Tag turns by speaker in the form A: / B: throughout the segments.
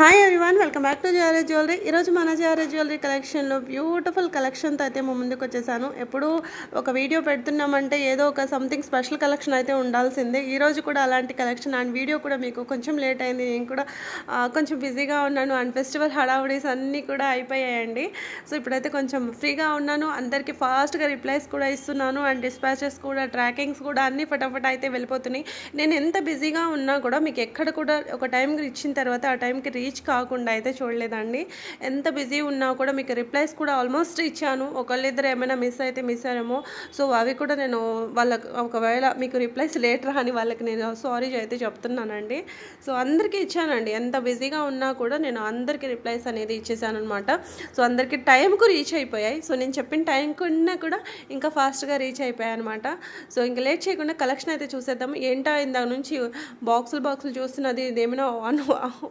A: Hi everyone, welcome back to JRS jewellery. ఈరోజు మన JRS jewellery కలెక్షన్లో బ్యూటిఫుల్ కలెక్షన్తో అయితే మా ముందుకు వచ్చేసాను. ఎప్పుడు ఒక వీడియో పెడుతున్నామంటే ఏదో ఒక సంథింగ్ స్పెషల్ కలెక్షన్ అయితే ఉండాల్సిందే. ఈరోజు కూడా అలాంటి కలెక్షన్ అండ్ వీడియో కూడా మీకు కొంచెం లేట్ అయింది. నేను కూడా కొంచెం బిజీగా ఉన్నాను అండ్ ఫెస్టివల్ హడావుడీస్ అన్నీ కూడా అయిపోయాయండి. సో ఇప్పుడైతే కొంచెం ఫ్రీగా ఉన్నాను. అందరికీ ఫాస్ట్గా రిప్లైస్ కూడా ఇస్తున్నాను అండ్ డిస్పాచెస్ కూడా, ట్రాకింగ్స్ కూడా అన్నీ ఫటాఫట్ అయితే వెళ్ళిపోతున్నాయి. నేను ఎంత బిజీగా ఉన్నా కూడా మీకు ఎక్కడ కూడా ఒక టైంకి ఇచ్చిన తర్వాత ఆ టైంకి రీచ్ కాకుండా అయితే చూడలేదండి. ఎంత బిజీ ఉన్నా కూడా మీకు రిప్లైస్ కూడా ఆల్మోస్ట్ ఇచ్చాను. ఒకళ్ళిద్దరు ఏమైనా మిస్ అయితే మిస్ అయ్యారేమో. సో అవి కూడా నేను వాళ్ళకి ఒకవేళ మీకు రిప్లైస్ లేట్ అని వాళ్ళకి నేను సారీ అయితే చెప్తున్నానండి. సో అందరికీ ఇచ్చానండి. ఎంత బిజీగా ఉన్నా కూడా నేను అందరికీ రిప్లైస్ అనేది ఇచ్చేసాను అనమాట. సో అందరికీ టైంకు రీచ్ అయిపోయాయి. సో నేను చెప్పిన టైంకు ఉన్నా కూడా ఇంకా ఫాస్ట్గా రీచ్ అయిపోయాయి అనమాట. సో ఇంకా లేట్ చేయకుండా కలెక్షన్ అయితే చూసేద్దాం. ఏంటో ఇందాక నుంచి బాక్సులు చూస్తున్నది ఇదేమైనా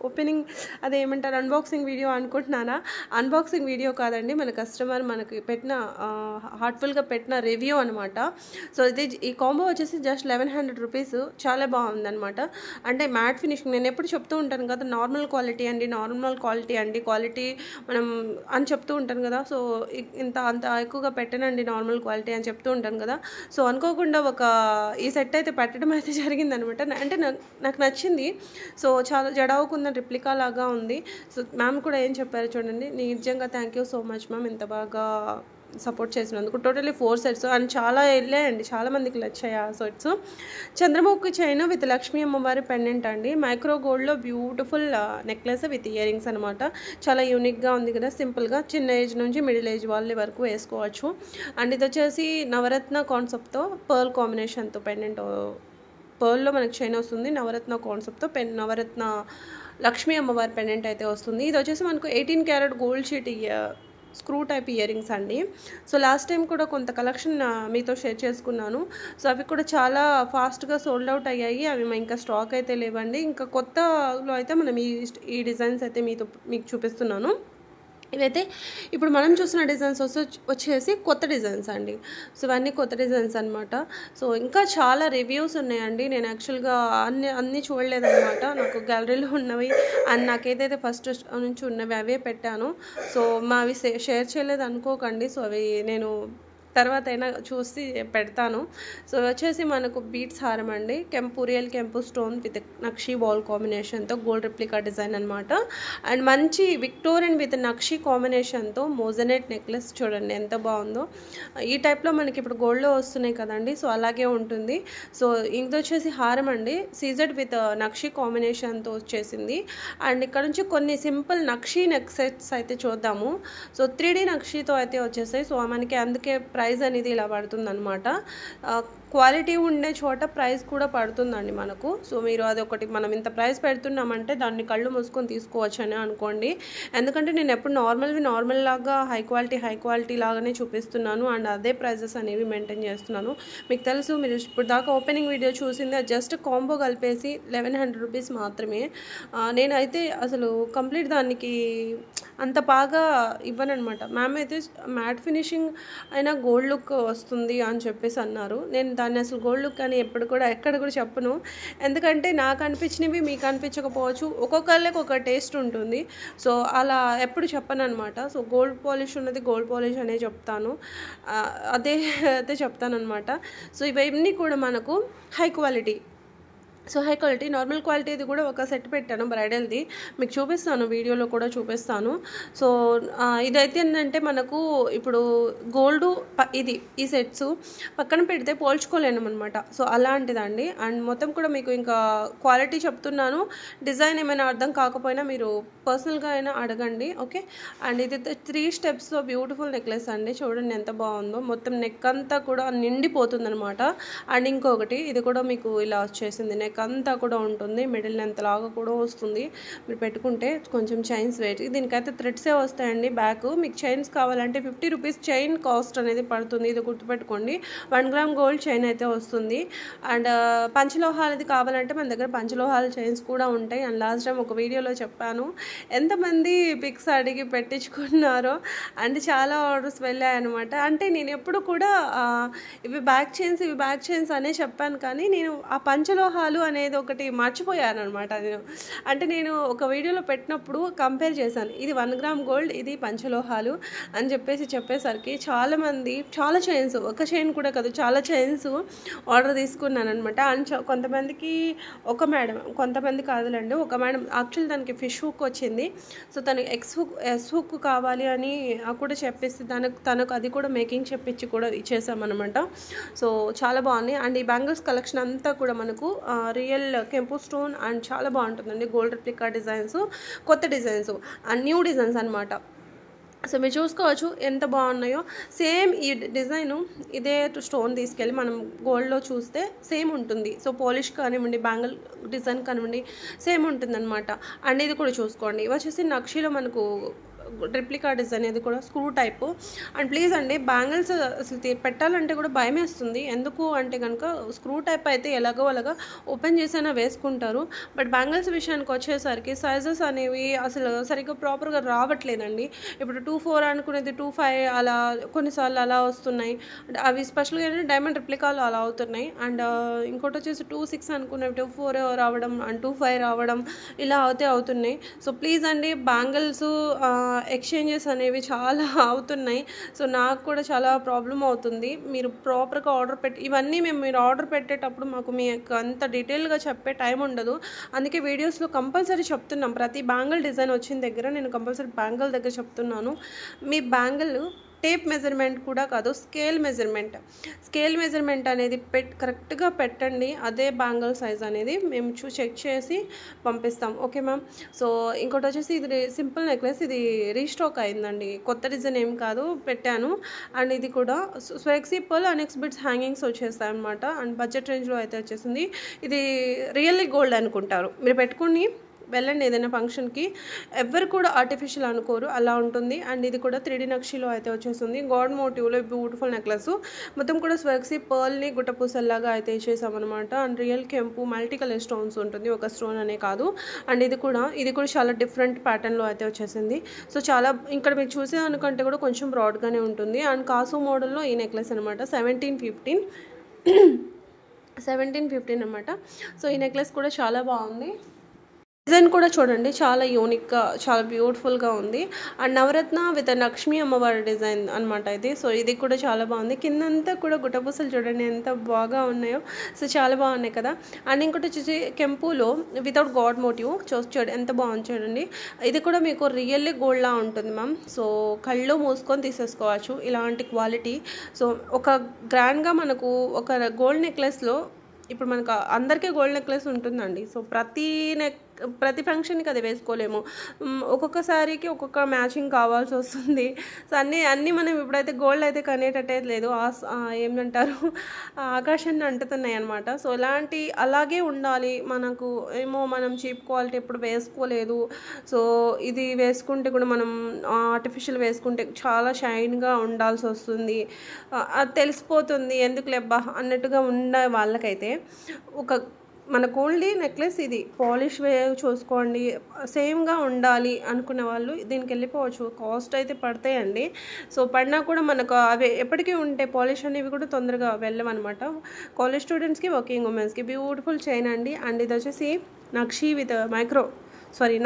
A: ఓపెనింగ్ అదేమంటారు అన్బాక్సింగ్ వీడియో అనుకుంటున్నానా? అన్బాక్సింగ్ వీడియో కాదండి, మన కస్టమర్ మనకి పెట్టిన హార్ట్ఫుల్గా పెట్టిన రివ్యూ అనమాట. సో ఇది ఈ కాంబో వచ్చేసి జస్ట్ 1100 రూపీస్. చాలా బాగుందనమాట. అంటే మ్యాట్ ఫినిషింగ్ నేను ఎప్పుడు చెప్తూ ఉంటాను కదా, నార్మల్ క్వాలిటీ అండి, క్వాలిటీ మనం అని చెప్తూ ఉంటాను కదా. సో అంత ఎక్కువగా పెట్టనండి, నార్మల్ క్వాలిటీ అని చెప్తూ ఉంటాను కదా. సో అనుకోకుండా ఈ సెట్ అయితే పెట్టడం అయితే జరిగిందనమాట. అంటే నాకు నచ్చింది. సో చాలా జడవుకున్న రిప్లికా లాగా ఉంది. సో మ్యామ్ కూడా ఏం చెప్పారు చూడండి. నిజంగా thank you so much ma'am, ఇంత బాగా సపోర్ట్ చేసినందుకు. టోటలీ 4 సెట్స్ అండ్ చాలా వెళ్ళాయండి, చాలా మందికి నచ్చాయి ఆ sets. Chandramukhi chain with Lakshmi అమ్మవారి పెండెంట్ అండి. మైక్రో గోల్డ్లో beautiful necklace with ear rings అనమాట. చాలా యూనిక్గా ఉంది కదా, సింపుల్గా చిన్న ఏజ్ నుంచి మిడిల్ ఏజ్ వాళ్ళ వరకు వేసుకోవచ్చు. అండ్ ఇది వచ్చేసి నవరత్న కాన్సెప్ట్తో పర్ల్ కాంబినేషన్తో పెండెంట్, పర్ల్లో మనకి చైన్ వస్తుంది. నవరత్న కాన్సెప్ట్తో నవరత్న లక్ష్మీ అమ్మవారి పెండెంట్ అయితే వస్తుంది. ఇది వచ్చేసి మనకు 18 carat gold sheet screw type year rings అండి. సో లాస్ట్ టైం కూడా కొంత కలెక్షన్ మీతో షేర్ చేసుకున్నాను. సో అవి కూడా చాలా ఫాస్ట్గా సోల్డ్ అవుట్ అయ్యాయి. అవి ఇంకా స్టాక్ అయితే లేవండి. ఇంకా కొత్తలో అయితే మనం ఈ డిజైన్స్ అయితే మీకు చూపిస్తున్నాను. ఇవైతే ఇప్పుడు మనం చూసిన డిజైన్స్ వచ్చేసి కొత్త డిజైన్స్ అండి. సో ఇవన్నీ కొత్త డిజైన్స్ అనమాట. సో ఇంకా చాలా రివ్యూస్ ఉన్నాయండి. నేను యాక్చువల్గా అన్నీ చూడలేదన్నమాట. నాకు గ్యాలరీలో ఉన్నవి అండ్ నాకేదైతే ఫస్ట్ నుంచి ఉన్నవి అవే పెట్టాను. సో అవి షేర్ చేయలేదు అనుకోకండి. సో అవి నేను తర్వాత అయినా చూసి పెడతాను. సో వచ్చేసి మనకు బీట్స్ హారం అండి, రియల్ కెంపు స్టోన్ విత్ నక్షి బాల్ కాంబినేషన్తో గోల్డ్ రిప్లికా డిజైన్ అనమాట. అండ్ మంచి విక్టోరియన్ విత్ నక్షి కాంబినేషన్తో మోజనెట్ నెక్లెస్ చూడండి ఎంత బాగుందో. ఈ టైప్లో మనకి ఇప్పుడు గోల్డ్లో వస్తున్నాయి కదండి, సో అలాగే ఉంటుంది. సో ఇది వచ్చేసి హారం అండి, సీజెడ్ విత్ నక్షి కాంబినేషన్తో వచ్చేసింది. అండ్ ఇక్కడ నుంచి కొన్ని సింపుల్ నక్షి నెక్ సెట్స్ అయితే చూద్దాము. సో 3D నక్షితో అయితే వచ్చేసాయి. సో మనకి అందుకే ప్రైస్ అనేది ఇలా పడుతుందన్నమాట. క్వాలిటీ ఉండే చోట ప్రైస్ కూడా పడుతుందండి మనకు. సో మీరు అదొకటి, మనం ఇంత ప్రైస్ పెడుతున్నామంటే దాన్ని కళ్ళు మూసుకొని తీసుకోవచ్చు అని అనుకోండి. ఎందుకంటే నేను ఎప్పుడు నార్మల్ లాగా హై క్వాలిటీ లాగానే చూపిస్తున్నాను అండ్ అదే ప్రైజెస్ అనేవి మెయింటైన్ చేస్తున్నాను. మీకు తెలుసు, మీరు ఇప్పుడు దాకా ఓపెనింగ్ వీడియో చూసింది జస్ట్ కాంబో కలిపేసి 1100 రూపీస్ మాత్రమే. నేనైతే అసలు కంప్లీట్ దానికి అంత బాగా ఇవ్వనమాట. మ్యామ్ అయితే మ్యాట్ ఫినిషింగ్ అయినా గోల్డ్ లుక్ వస్తుంది అని చెప్పేసి అన్నారు. నేను దాన్ని అసలు గోల్డ్ లుక్ అని ఎక్కడ కూడా చెప్పను. ఎందుకంటే నాకు అనిపించినవి మీకు అనిపించకపోవచ్చు, ఒక్కొక్కళ్ళకి ఒక టేస్ట్ ఉంటుంది. సో అలా ఎప్పుడు చెప్పను అనమాట. సో గోల్డ్ పాలిష్ ఉన్నది గోల్డ్ పాలిష్ అనే చెప్తాను, అయితే చెప్తాను అనమాట. సో ఇవన్నీ కూడా మనకు high quality. So high quality, normal క్వాలిటీది కూడా ఒక సెట్ పెట్టాను బ్రైడల్ది, మీకు చూపిస్తాను, వీడియోలో కూడా చూపిస్తాను. సో ఇదైతే ఏంటంటే మనకు ఇప్పుడు గోల్డ్ ఈ సెట్స్ పక్కన పెడితే పోల్చుకోలేము అనమాట. సో అలాంటిదండి. అండ్ మొత్తం కూడా మీకు ఇంకా క్వాలిటీ చెప్తున్నాను. డిజైన్ ఏమైనా అర్థం కాకపోయినా మీరు పర్సనల్గా అయినా అడగండి, ఓకే. అండ్ ఇది 3 స్టెప్స్లో బ్యూటిఫుల్ నెక్లెస్ అండి. చూడండి ఎంత బాగుందో, మొత్తం నెక్ అంతా కూడా నిండిపోతుంది అనమాట. అండ్ ఇంకొకటి ఇది కూడా మీకు ఇలా వచ్చేసింది, నెక్ అంతా కూడా ఉంటుంది, మిడిల్ లెంత్ లాగా కూడా వస్తుంది. మీరు పెట్టుకుంటే కొంచెం చైన్స్ వెయిట్, దీనికైతే థ్రెడ్సే వస్తాయండి బ్యాక్. మీకు చైన్స్ కావాలంటే 50 రూపీస్ చైన్ కాస్ట్ అనేది పడుతుంది, ఇది గుర్తుపెట్టుకోండి. 1 గ్రామ్ గోల్డ్ చైన్ అయితే వస్తుంది. అండ్ పంచలోహాలది కావాలంటే మన దగ్గర పంచలోహాల చైన్స్ కూడా ఉంటాయి. అండ్ లాస్ట్ టైం ఒక వీడియోలో చెప్పాను, ఎంతమంది పిక్స్ అడిగి పెట్టించుకున్నారో. అండ్ చాలా ఆర్డర్స్ వెళ్ళాయన్నమాట. అంటే నేను ఎప్పుడు కూడా ఇవి బ్యాక్ చైన్స్ అనే చెప్పాను, కానీ నేను ఆ పంచలోహాలు అనేది ఒకటి మర్చిపోయాను అనమాట నేను. అంటే నేను ఒక వీడియోలో పెట్టినప్పుడు కంపేర్ చేశాను, ఇది 1 గ్రామ్ గోల్డ్, ఇది పంచలోహాలు అని చెప్పేసరికి చాలామంది చాలా చైన్స్, ఒక చైన్ కూడా కాదు చాలా చైన్స్ ఆర్డర్ తీసుకున్నాను అనమాట. అండ్ కొంతమందికి ఒక మేడం, కొంతమంది కాదులేండి, ఒక మేడం యాక్చువల్ దానికి ఫిష్ హుక్ వచ్చింది. సో తనకి ఎస్ హుక్ కావాలి అని కూడా చెప్పేసి తనకు అది కూడా మేకింగ్ చెప్పించి కూడా ఇచ్చేసామన్నమాట. సో చాలా బాగుంది. అండ్ ఈ బ్యాంగిల్స్ కలెక్షన్ అంతా కూడా మనకు రియల్ కెంపు స్టోన్ అండ్ చాలా బాగుంటుందండి. గోల్డ్ రిప్లికా డిజైన్స్, కొత్త డిజైన్స్ అండ్ న్యూ డిజైన్స్ అనమాట. సో మీరు చూసుకోవచ్చు ఎంత బాగున్నాయో. సేమ్ ఈ డిజైను ఇదే స్టోన్ తీసుకెళ్ళి మనం గోల్డ్లో చూస్తే సేమ్ ఉంటుంది. సో పాలిష్ కానివ్వండి, బ్యాంగిల్ డిజైన్ కానివ్వండి, సేమ్ ఉంటుందన్నమాట. అండ్ ఇది కూడా చూసుకోండి, ఇవి వచ్చేసి నక్షిలో మనకు రిప్లికా డిజైన్, ఇది కూడా స్క్రూ టైపు. అండ్ ప్లీజ్ అండి, బ్యాంగిల్స్ అసలు పెట్టాలంటే కూడా భయం వేస్తుంది. ఎందుకు అంటే కనుక స్క్రూ టైప్ అయితే ఎలాగో అలాగా ఓపెన్ చేసైనా వేసుకుంటారు. బట్ బ్యాంగిల్స్ విషయానికి వచ్చేసరికి సైజెస్ అనేవి అసలు సరిగ్గా ప్రాపర్గా రావట్లేదండి. ఇప్పుడు 2.4 అనుకునేది 2.5 అలా కొన్నిసార్లు అలా వస్తున్నాయి. అవి స్పెషల్గా ఏంటంటే డైమండ్ రిప్లికాలు అలా అవుతున్నాయి. అండ్ ఇంకోటి వచ్చేసి 2.6 అనుకునేవి 2.4 రావడం అండ్ 2.5 రావడం ఇలా అవుతున్నాయి. సో ప్లీజ్ అండి, బ్యాంగిల్స్ ఎక్స్చేంజెస్ అనేవి చాలా అవుతున్నాయి. సో నాకు కూడా చాలా ప్రాబ్లం అవుతుంది. మీరు ప్రాపర్గా ఆర్డర్ ఇవన్నీ మీరు ఆర్డర్ పెట్టేటప్పుడు మాకు మీకు అంత డీటెయిల్గా చెప్పే టైం ఉండదు. అందుకే వీడియోస్లో కంపల్సరీ చెప్తున్నాం, ప్రతి బ్యాంగిల్ డిజైన్ వచ్చిన దగ్గర నేను కంపల్సరీ బ్యాంగిల్ దగ్గర చెప్తున్నాను. మీ బ్యాంగిల్ టేప్ మెజర్మెంట్ కూడా కాదు, స్కేల్ మెజర్మెంట్ అనేది కరెక్ట్గా పెట్టండి. అదే బ్యాంగిల్ సైజ్ అనేది మేము చెక్ చేసి పంపిస్తాం. Okay ma'am. సో ఇంకోటి వచ్చేసి ఇది సింపుల్ నెక్లెస్, ఇది రీస్టాక్ అయిందండి, కొత్త డిజైన్ ఏం కాదు, పెట్టాను. అండ్ ఇది కూడా స్వెక్సీ పర్ల్ అనెక్స్ బిట్స్ హ్యాంగింగ్స్ వచ్చేస్తాయి అనమాట. అండ్ బడ్జెట్ రేంజ్లో అయితే వచ్చేసింది. ఇది రియల్లీ గోల్డ్ అనుకుంటారు, మీరు పెట్టుకుని వెళ్ళండి ఏదైనా ఫంక్షన్కి, ఎవరు కూడా ఆర్టిఫిషియల్ అనుకోరు, అలా ఉంటుంది. అండ్ ఇది కూడా 3D నక్షిలో అయితే వచ్చేస్తుంది. గాడ్ మోటివ్లో బ్యూటిఫుల్ నెక్లెస్, మొత్తం కూడా స్వర్క్సీ పర్ల్ని గుట్టపూసల్లాగా అయితే ఇచ్చేసామన్నమాట. అండ్ రియల్ కెంపు మల్టీ కలర్ స్టోన్స్ ఉంటుంది, ఒక స్టోన్ అనే కాదు. అండ్ ఇది కూడా చాలా డిఫరెంట్ ప్యాటర్న్లో అయితే వచ్చేసింది. సో చాలా ఇక్కడ మీరు చూసేదానికంటే కూడా కొంచెం బ్రాడ్గానే ఉంటుంది. అండ్ కాసు మోడల్లో ఈ నెక్లెస్ అనమాట. 1715 అనమాట. సో ఈ నెక్లెస్ కూడా చాలా బాగుంది. డిజైన్ కూడా చూడండి, చాలా యూనిక్గా, చాలా బ్యూటిఫుల్గా ఉంది. అండ్ నవరత్న విత్ లక్ష్మీ అమ్మవారి డిజైన్ అనమాట ఇది. సో ఇది కూడా చాలా బాగుంది. కిందంతా కూడా గుట్టపూసలు చూడండి ఎంత బాగా ఉన్నాయో. సో చాలా బాగున్నాయి కదా. అండ్ ఇంకోటి వచ్చేసి కెంపులో వితౌట్ గాడ్ మోటివ్ చూడండి ఎంత బాగుంది చూడండి. ఇది కూడా మీకు రియల్లీ గోల్డ్లా ఉంటుంది మ్యామ్. సో కళ్ళు మూసుకొని తీసేసుకోవచ్చు, ఇలాంటి క్వాలిటీ. సో ఒక గ్రాండ్గా మనకు ఒక గోల్డ్ నెక్లెస్లో ఇప్పుడు మనకు అందరికీ గోల్డ్ నెక్లెస్ ఉంటుందండి. సో ప్రతి ఫంక్షన్కి అది వేసుకోలేము, ఒక్కొక్కసారికి ఒక్కొక్క మ్యాచింగ్ కావాల్సి వస్తుంది. సో అన్నీ మనం ఇప్పుడైతే గోల్డ్ అయితే కనేటట్టే లేదు, ఏమంటారు ఆకాశాన్ని అంటుతున్నాయి అనమాట. సో అలాగే ఉండాలి మనకు. మనం చీప్ క్వాలిటీ ఎప్పుడు వేసుకోలేదు. సో ఇది వేసుకుంటే కూడా మనం ఆర్టిఫిషియల్ వేసుకుంటే చాలా షైన్గా ఉండాల్సి వస్తుంది, అది తెలిసిపోతుంది, ఎందుకు లేబ్బా అన్నట్టుగా ఉండే వాళ్ళకైతే మన గోల్డ్ నెక్లెస్ ఇది పాలిష్ చూసుకోండి, సేమ్గా ఉండాలి అనుకునే వాళ్ళు దీనికి వెళ్ళిపోవచ్చు. కాస్ట్ అయితే పడతాయండి. సో పడినా కూడా మనకు అవి ఎప్పటికీ ఉంటే పాలిష్ అనేవి కూడా తొందరగా వెళ్ళవన్నమాట. కాలేజ్ స్టూడెంట్స్కి, వర్కింగ్ ఉమెన్స్కి బ్యూటిఫుల్ చైన్ అండి. అండ్ ఇది వచ్చేసి నక్షి విత్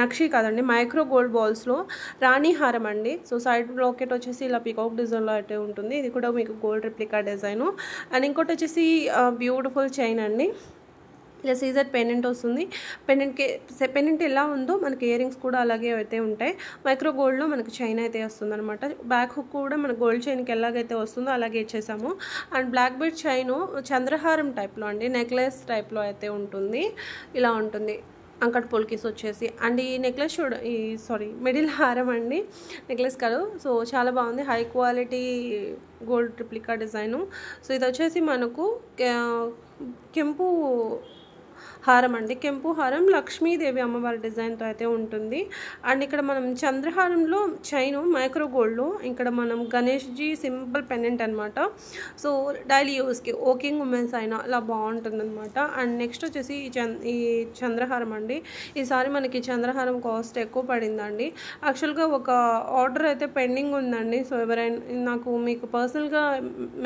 A: నక్షి కాదండి, మైక్రో గోల్డ్ బాల్స్లో రాణి హారం అండి. సో సైడ్ లాకెట్ వచ్చేసి ఇలా పీకాక్ డిజైన్లో అయితే ఉంటుంది. ఇది కూడా మీకు గోల్డ్ రిప్లికా డిజైను. అండ్ ఇంకోటి వచ్చేసి బ్యూటిఫుల్ చైన్ అండి. ఇలా సీజర్ పెండెంట్ వస్తుంది. పెండెంట్ ఎలా ఉందో మనకి ఇయర్ రింగ్స్ కూడా అలాగే అయితే ఉంటాయి. మైక్రో గోల్డ్లో మనకి చైన్ అయితే వస్తుంది అనమాట. బ్యాక్ హుక్ కూడా మన గోల్డ్ చైన్కి ఎలాగైతే వస్తుందో అలాగే ఇచ్చేసాము. అండ్ బ్లాక్ బీడ్ చైను చంద్రహారం టైప్లో అండి, నెక్లెస్ టైప్లో అయితే ఉంటుంది. ఇలా ఉంటుంది అంకట్ పోల్కీస్ వచ్చేసి. అండ్ ఈ నెక్లెస్ మిడిల్ హారం అండి, నెక్లెస్ కాదు. సో చాలా బాగుంది, high quality gold replica design. So ఇది వచ్చేసి మనకు కెంపు హారం అండి, కెంపు హారం లక్ష్మీదేవి అమ్మవారి డిజైన్తో అయితే ఉంటుంది. అండ్ ఇక్కడ మనం చంద్రహారంలో చైను మైక్రో గోల్డ్లో, ఇక్కడ మనం గణేష్జీ సింపుల్ పెండెంట్ అనమాట. సో డైలీ యూస్కి వర్కింగ్ ఉమెన్స్ అయినా అలా బాగుంటుంది అనమాట. అండ్ నెక్స్ట్ వచ్చేసి ఈ చంద్రహారం అండి. ఈసారి మనకి చంద్రహారం కాస్ట్ ఎక్కువ పడిందండి. యాక్చువల్గా ఒక ఆర్డర్ అయితే పెండింగ్ ఉందండి. సో ఎవరైనా మీకు పర్సనల్గా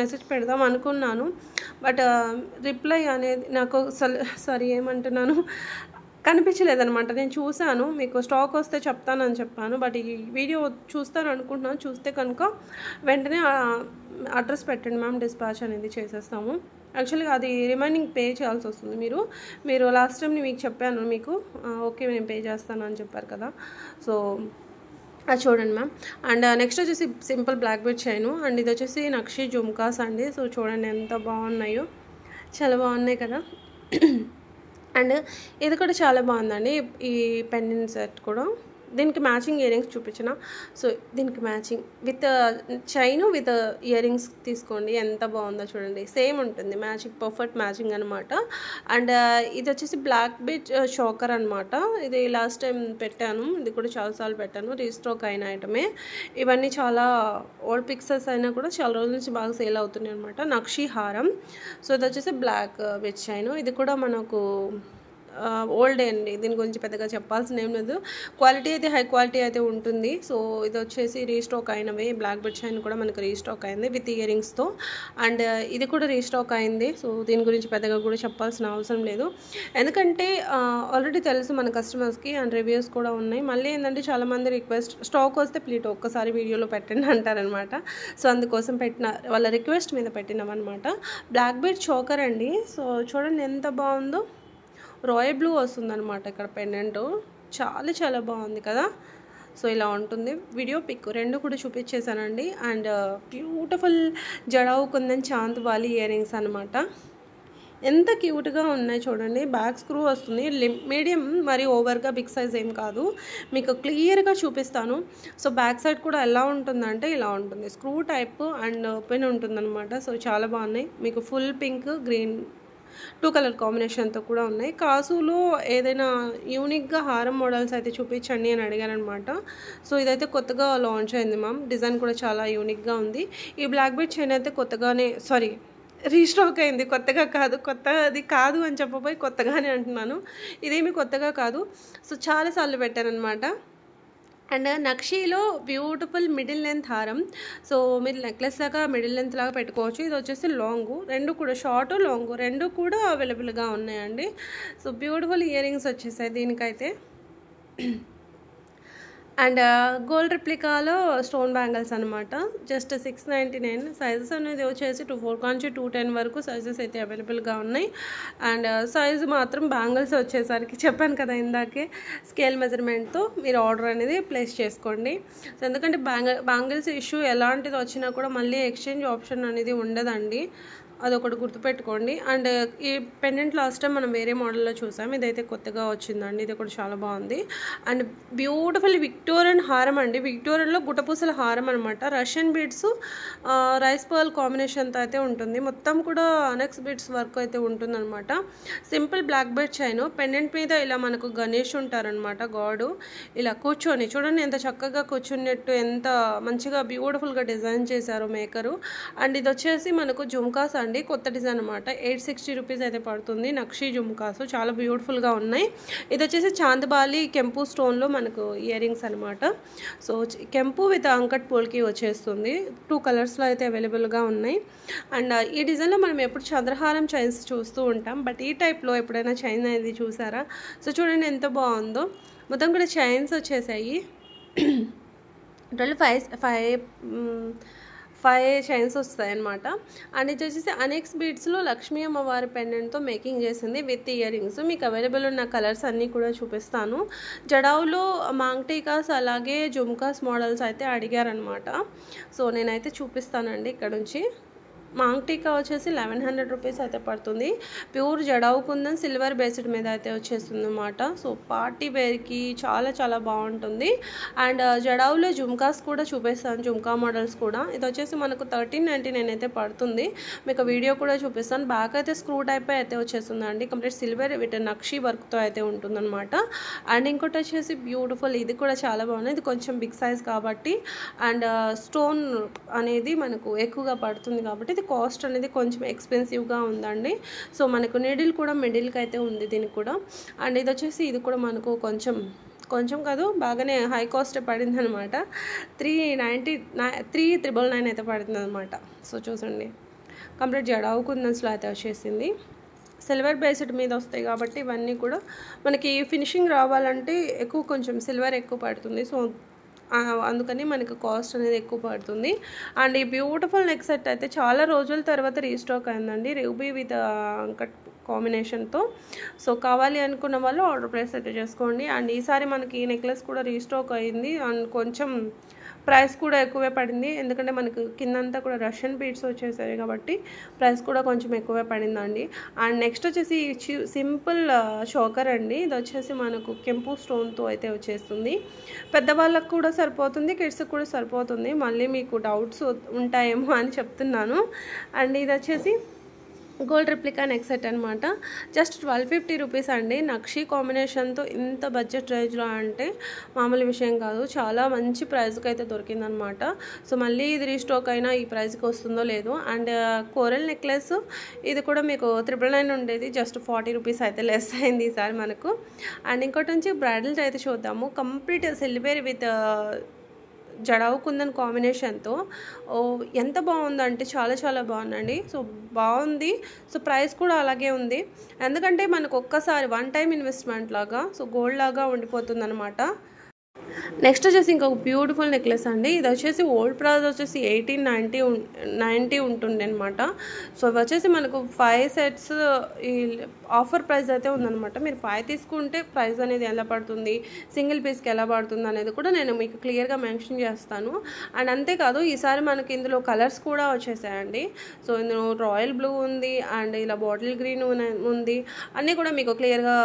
A: మెసేజ్ పెడదాం అనుకున్నాను, బట్ రిప్లై అనేది నాకు సారీ ఏమంటున్నాను, కనిపించలేదనమాట. నేను చూశాను, మీకు స్టాక్ వస్తే చెప్తానని చెప్పాను. బట్ ఈ వీడియో చూస్తాను అనుకుంటున్నాను. చూస్తే కనుక వెంటనే అడ్రస్ పెట్టండి మ్యామ్, డిస్పాచ్ అనేది చేసేస్తాము. యాక్చువల్గా అది రిమైనింగ్ పే చేయాల్సి వస్తుంది. మీరు లాస్ట్ టైం మీకు చెప్పాను, మీకు ఓకే నేను పే చేస్తాను అని చెప్పారు కదా. సో అది చూడండి మ్యామ్. అండ్ నెక్స్ట్ వచ్చేసి simple black bead chain, and ఇది వచ్చేసి నక్షి జుమ్కాస్ అండి. సో చూడండి ఎంత బాగున్నాయో, చాలా బాగున్నాయి కదా. అండ్ ఇది కూడా చాలా బాగుందండి, ఈ పెండెంట్ సెట్ కూడా. దీనికి మ్యాచింగ్ ఇయర్ రింగ్స్ చూపించిన. సో దీనికి matching with chain with ear rings తీసుకోండి, ఎంత బాగుందో చూడండి. సేమ్ ఉంటుంది మ్యాచింగ్, పర్ఫెక్ట్ మ్యాచింగ్ అనమాట. అండ్ ఇది వచ్చేసి బ్లాక్ బీచ్ చోకర్ అనమాట. ఇది లాస్ట్ టైం పెట్టాను, ఇది కూడా చాలాసార్లు పెట్టాను, రీస్టాక్ అయిన ఐటమే. ఇవన్నీ చాలా ఓల్డ్ పిక్చర్స్ అయినా కూడా చాలా రోజుల నుంచి బాగా సేల్ అవుతున్నాయి అనమాట. నక్షి హారం. సో ఇది వచ్చేసి బ్లాక్ బీచ్ చైన్. ఇది కూడా మనకు ఓల్డ్ అండి, దీని గురించి పెద్దగా చెప్పాల్సిన ఏం లేదు. క్వాలిటీ అయితే హై క్వాలిటీ అయితే ఉంటుంది. సో ఇది వచ్చేసి రీస్టాక్ అయినవి. బ్లాక్ బెడ్ చైన్ కూడా మనకు రీస్టాక్ అయింది విత్ ఇయర్ రింగ్స్తో. అండ్ ఇది కూడా రీస్టాక్ అయింది. సో దీని గురించి పెద్దగా కూడా చెప్పాల్సిన అవసరం లేదు, ఎందుకంటే ఆల్రెడీ తెలుసు మన కస్టమర్స్కి, అండ్ రివ్యూస్ కూడా ఉన్నాయి. మళ్ళీ ఏంటంటే చాలామంది రిక్వెస్ట్, స్టాక్ వస్తే ప్లీజ్ ఒక్కసారి వీడియోలో పెట్టండి అంటారనమాట. సో అందుకోసం వాళ్ళ రిక్వెస్ట్ మీద పెట్టినామన్నమాట. బ్లాక్ బెడ్ చోకర్ అండి. సో చూడండి ఎంత బాగుందో, రాయల్ బ్లూ వస్తుందన్నమాట ఇక్కడ పెండెంట్. చాలా చాలా బాగుంది కదా. సో ఇలా ఉంటుంది. వీడియో పిక్ రెండు కూడా చూపించేశానండి. అండ్ బ్యూటిఫుల్ జడావు కుందన్ చాంద్ వాలి ఇయర్ రింగ్స్ అనమాట. ఎంత క్యూట్గా ఉన్నాయి చూడండి. బ్యాక్ స్క్రూ వస్తుంది, మీడియం మరి ఓవర్గా బిగ్ సైజ్ ఏం కాదు, మీకు క్లియర్గా చూపిస్తాను. సో బ్యాక్ సైడ్ కూడా ఎలా ఉంటుందంటే ఇలా ఉంటుంది, స్క్రూ టైప్ అండ్ ఓపెన్ ఉంటుందన్నమాట. సో చాలా బాగున్నాయి. మీకు ఫుల్ పింక్ గ్రీన్ 2 కలర్ కాంబినేషన్తో కూడా ఉన్నాయి. కాసులో ఏదైనా యూనిక్గా హారం మోడల్స్ అయితే చూపించండి అని అడిగారనమాట. సో ఇదైతే కొత్తగా లాంచ్ అయింది మ్యామ్. డిజైన్ కూడా చాలా యూనిక్గా ఉంది. ఈ బ్లాక్ బెడ్ చైన్ అయితే కొత్తగానే, సారీ రీస్టాక్ అయింది, కొత్తగా కాదు. కొత్తది కాదు అని చెప్పబోయి కొత్తగానే అంటున్నాను. ఇదేమి కొత్తగా కాదు. సో చాలాసార్లు పెట్టారనమాట. అండ్ నక్షిలో బ్యూటిఫుల్ మిడిల్ లెంత్ హారం. సో మీరు నెక్లెస్ లాగా మిడిల్ లెంత్ లాగా పెట్టుకోవచ్చు. ఇది వచ్చేసి లాంగు, రెండు కూడా షార్ట్ లాంగు రెండు కూడా అవైలబుల్గా ఉన్నాయండి. సో బ్యూటిఫుల్ ఇయర్ రింగ్స్ వచ్చేసాయి దీనికైతే. అండ్ గోల్డ్ రిప్లికాలో స్టోన్ బ్యాంగిల్స్ అనమాట. జస్ట్ 699. సైజెస్ అనేది వచ్చేసి 4 నుంచి 210 వరకు సైజెస్ అయితే అవైలబుల్గా ఉన్నాయి. అండ్ సైజు మాత్రం బ్యాంగిల్స్ వచ్చేసరికి చెప్పాను కదా ఇందాకే, స్కేల్ మెజర్మెంట్తో మీరు ఆర్డర్ అనేది ప్లేస్ చేసుకోండి. సో ఎందుకంటే బ్యాంగిల్స్ ఇష్యూ ఎలాంటిది వచ్చినా కూడా మళ్ళీ ఎక్స్చేంజ్ ఆప్షన్ అనేది ఉండదండి, అదొకటి గుర్తుపెట్టుకోండి. అండ్ ఈ పెండెంట్ లాస్ట్ టైం మనం వేరే మోడల్లో చూసాం, ఇదైతే కొత్తగా వచ్చిందండి. ఇది కూడా చాలా బాగుంది. అండ్ బ్యూటిఫుల్ విక్టోరియన్ హారం అండి. విక్టోరియన్లో గుట్టపూసల హారం అనమాట. రష్యన్ బీడ్స్ రైస్ పర్ల్ కాంబినేషన్తో అయితే ఉంటుంది. మొత్తం కూడా అనెక్స్ బీడ్స్ వర్క్ అయితే ఉంటుందన్నమాట. Simple black bead chain. Pendant మీద ఇలా మనకు గణేష్ ఉంటారనమాట, గాడు ఇలా కూర్చొని చూడండి ఎంత చక్కగా కూర్చున్నట్టు, ఎంత మంచిగా బ్యూటిఫుల్గా డిజైన్ చేశారు మేకరు. అండ్ ఇది వచ్చేసి మనకు జుమ్కాస్ అండి, కొత్త డిజైన్ అనమాట. 860 రూపీస్ అయితే పడుతుంది. నక్షి జుమ్కాసు చాలా బ్యూటిఫుల్గా ఉన్నాయి. ఇది వచ్చేసి చాందబాలి కెంపు స్టోన్లో మనకు ఇయర్ రింగ్స్ అనమాట. సో కెంపు విత్ అంకట్ పోల్కి వచ్చేస్తుంది. 2 కలర్స్లో అయితే అవైలబుల్గా ఉన్నాయి. అండ్ ఈ డిజైన్లో మనం ఎప్పుడు చంద్రహారం చైన్స్ చూస్తూ ఉంటాం, బట్ ఈ టైప్లో ఎప్పుడైనా చైన్ అనేది చూసారా? సో చూడండి ఎంత బాగుందో. మొత్తం కూడా చైన్స్ వచ్చేసాయి. 5 చైన్స్ వస్తాయి అనమాట. అండ్ ఇది వచ్చేసి అనెక్స్ బీడ్స్లో లక్ష్మీ అమ్మవారి పెండెంట్తో మేకింగ్ చేసింది విత్ ఇయర్ రింగ్స్. మీకు అవైలబుల్ ఉన్న కలర్స్ అన్నీ కూడా చూపిస్తాను. జడావులో మాంగ్టీకాస్ అలాగే జుమ్కాస్ మోడల్స్ అయితే అడిగారనమాట. సో నేనైతే చూపిస్తానండి ఇక్కడ నుంచి. మాంగ్టీకా వచ్చేసి 1100 రూపీస్ అయితే పడుతుంది. Pure jadau kundan silver based మీద అయితే వచ్చేస్తుంది అన్నమాట. సో పార్టీ వేర్కి చాలా చాలా బాగుంటుంది. అండ్ జడావులో జుమ్కాస్ కూడా చూపిస్తాను, జుమ్కా మోడల్స్ కూడా. ఇది వచ్చేసి మనకు 1399 అయితే పడుతుంది. మీకు వీడియో కూడా చూపిస్తాను. బ్యాక్ అయితే స్క్రూ టైప్ అయితే వచ్చేస్తుందండి, కంప్లీట్ సిల్వర్ విత్ నక్షి వర్క్తో అయితే ఉంటుందన్నమాట. అండ్ ఇంకోటి వచ్చేసి బ్యూటిఫుల్, ఇది కూడా చాలా బాగుంది. ఇది కొంచెం బిగ్ సైజ్ కాబట్టి అండ్ స్టోన్ అనేది మనకు ఎక్కువగా పడుతుంది కాబట్టి ఇది కాస్ట్ అనేది కొంచెం ఎక్స్పెన్సివ్గా ఉందండి. సో మనకు నీడిల్ కూడా మిడిల్కి అయితే ఉంది దీనికి కూడా. అండ్ ఇది వచ్చేసి ఇది కూడా మనకు కొంచెం కాదు బాగానే హై కాస్ట్ పడింది అనమాట. 399 అయితే పడుతుంది అనమాట. సో చూసండి కంప్లీట్ జడావు కుందన్స్లో అయితే వచ్చేసింది. సిల్వర్ బేస్డ్ మీద వస్తాయి కాబట్టి ఇవన్నీ కూడా మనకి ఫినిషింగ్ రావాలంటే ఎక్కువ కొంచెం సిల్వర్ ఎక్కువ పడుతుంది. సో అందుకని మనకు కాస్ట్ అనేది ఎక్కువ పడుతుంది. అండ్ ఈ బ్యూటిఫుల్ నెక్ సెట్ అయితే చాలా రోజుల తర్వాత రీస్టాక్ అయిందండి, రూబీ విత్ కట్ కాంబినేషన్తో. సో కావాలి అనుకున్న వాళ్ళు ఆర్డర్ ప్లేస్ అయితే చేసుకోండి. అండ్ ఈసారి మనకి ఈ నెక్లెస్ కూడా రీస్టాక్ అయింది అండ్ కొంచెం ప్రైస్ కూడా ఎక్కువే పడింది, ఎందుకంటే మనకు కిందంతా కూడా రష్యన్ బీడ్స్ వచ్చేసాయి కాబట్టి ప్రైస్ కూడా కొంచెం ఎక్కువే పడిందండి. అండ్ నెక్స్ట్ వచ్చేసి సింపుల్ చోకర్ అండి. ఇది వచ్చేసి మనకు కెంపు స్టోన్తో అయితే వచ్చేస్తుంది. పెద్దవాళ్ళకు కూడా సరిపోతుంది, కిడ్స్కి కూడా సరిపోతుంది. మళ్ళీ మీకు డౌట్స్ ఉంటాయేమో అని చెప్తున్నాను. అండ్ ఇది వచ్చేసి గోల్డ్ రెప్లికా నెక్ సెట్ అనమాట. జస్ట్ 1250 రూపీస్ అండి. నక్షి కాంబినేషన్తో ఇంత బడ్జెట్ రేంజ్లో అంటే మామూలు విషయం కాదు, చాలా మంచి ప్రైస్కి అయితే దొరికిందనమాట. సో మళ్ళీ ఇది రీస్టాక్ అయినా ఈ ప్రైస్కి వస్తుందో లేదో. అండ్ కోరల్ నెక్లెస్ ఇది కూడా మీకు 999 ఉండేది, జస్ట్ 40 రూపీస్ అయితే లెస్ అయింది ఈసారి మనకు. అండ్ ఇంకోటి నుంచి బ్రైడల్స్ అయితే చూద్దాము. Complete silver with jadau kundan కాంబినేషన్తో ఎంత బాగుందంటే చాలా చాలా బాగుందండి. సో బాగుంది. సో ప్రైస్ కూడా అలాగే ఉంది, ఎందుకంటే మనకు ఒక్కసారి వన్ టైం ఇన్వెస్ట్మెంట్ లాగా, సో గోల్డ్ లాగా ఉండిపోతుంది అనమాట. నెక్స్ట్ వచ్చేసి ఇంకొక బ్యూటిఫుల్ నెక్లెస్ అండి. ఇది వచ్చేసి ఓల్డ్ ప్రైస్ వచ్చేసి 1890 ఉంటుండే అనమాట. సో ఇవి వచ్చేసి మనకు 5 సెట్స్ ఈ ఆఫర్ ప్రైస్ అయితే ఉందన్నమాట. మీరు 5 తీసుకుంటే ప్రైస్ అనేది ఎలా పడుతుంది, సింగిల్ పీస్కి ఎలా పడుతుంది అనేది కూడా నేను మీకు క్లియర్గా మెన్షన్ చేస్తాను. అండ్ అంతేకాదు ఈసారి మనకి ఇందులో కలర్స్ కూడా వచ్చేసాయండి. సో ఇందులో రాయల్ బ్లూ ఉంది అండ్ ఇలా బాటిల్ గ్రీన్ ఉంది, అన్నీ కూడా మీకు క్లియర్గా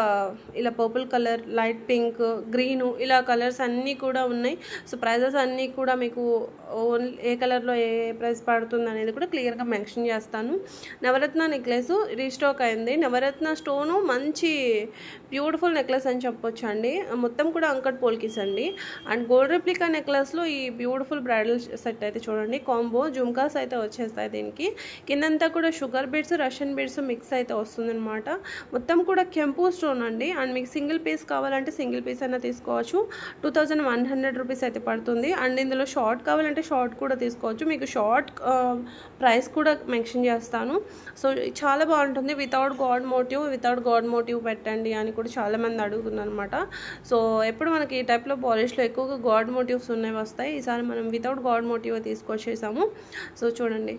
A: ఇలా purple colour, light pink, green ఇలా కలర్స్ అన్నీ కూడా ఉన్నాయి. సో ప్రైజెస్ అన్నీ కూడా మీకు ఏ కలర్లో ఏ ప్రైస్ పడుతుంది అనేది కూడా క్లియర్గా మెన్షన్ చేస్తాను. నవరత్న నెక్లెస్ రీస్టాక్ అయింది. నవరత్న స్టోను మంచి బ్యూటిఫుల్ నెక్లెస్ అని చెప్పొచ్చు అండి. మొత్తం కూడా అంకట్ పోల్కిస్ అండి. అండ్ గోల్డ్ రెప్లికా నెక్లెస్లో ఈ బ్యూటిఫుల్ బ్రైడల్ సెట్ అయితే చూడండి, కాంబో జుమ్కాస్ అయితే వచ్చేస్తాయి. దీనికి కిందంతా కూడా sugar beads, Russian beads mix అయితే వస్తుందన్నమాట. మొత్తం కూడా కెంపు స్టోన్ అండి. అండ్ మీకు సింగిల్ పీస్ కావాలంటే సింగిల్ పీస్ అయినా తీసుకోవచ్చు. 2100 రూపీస్ అయితే పడుతుంది. అండ్ ఇందులో షార్ట్ కావాలంటే షార్ట్ కూడా తీసుకోవచ్చు. మీకు షార్ట్ ప్రైస్ కూడా మెన్షన్ చేస్తాను. సో చాలా బాగుంటుంది. వితౌట్ గాడ్ మోటివ్ పెట్టండి అని కూడా చాలామంది అడుగుతున్నారు అనమాట. సో ఎప్పుడు మనకి ఈ టైప్లో పాలిష్లో ఎక్కువగా గాడ్ మోటివ్స్ ఉన్నవి వస్తాయి. ఈసారి మనం వితౌట్ గాడ్ మోటివ్ తీసుకొచ్చేసాము. సో చూడండి,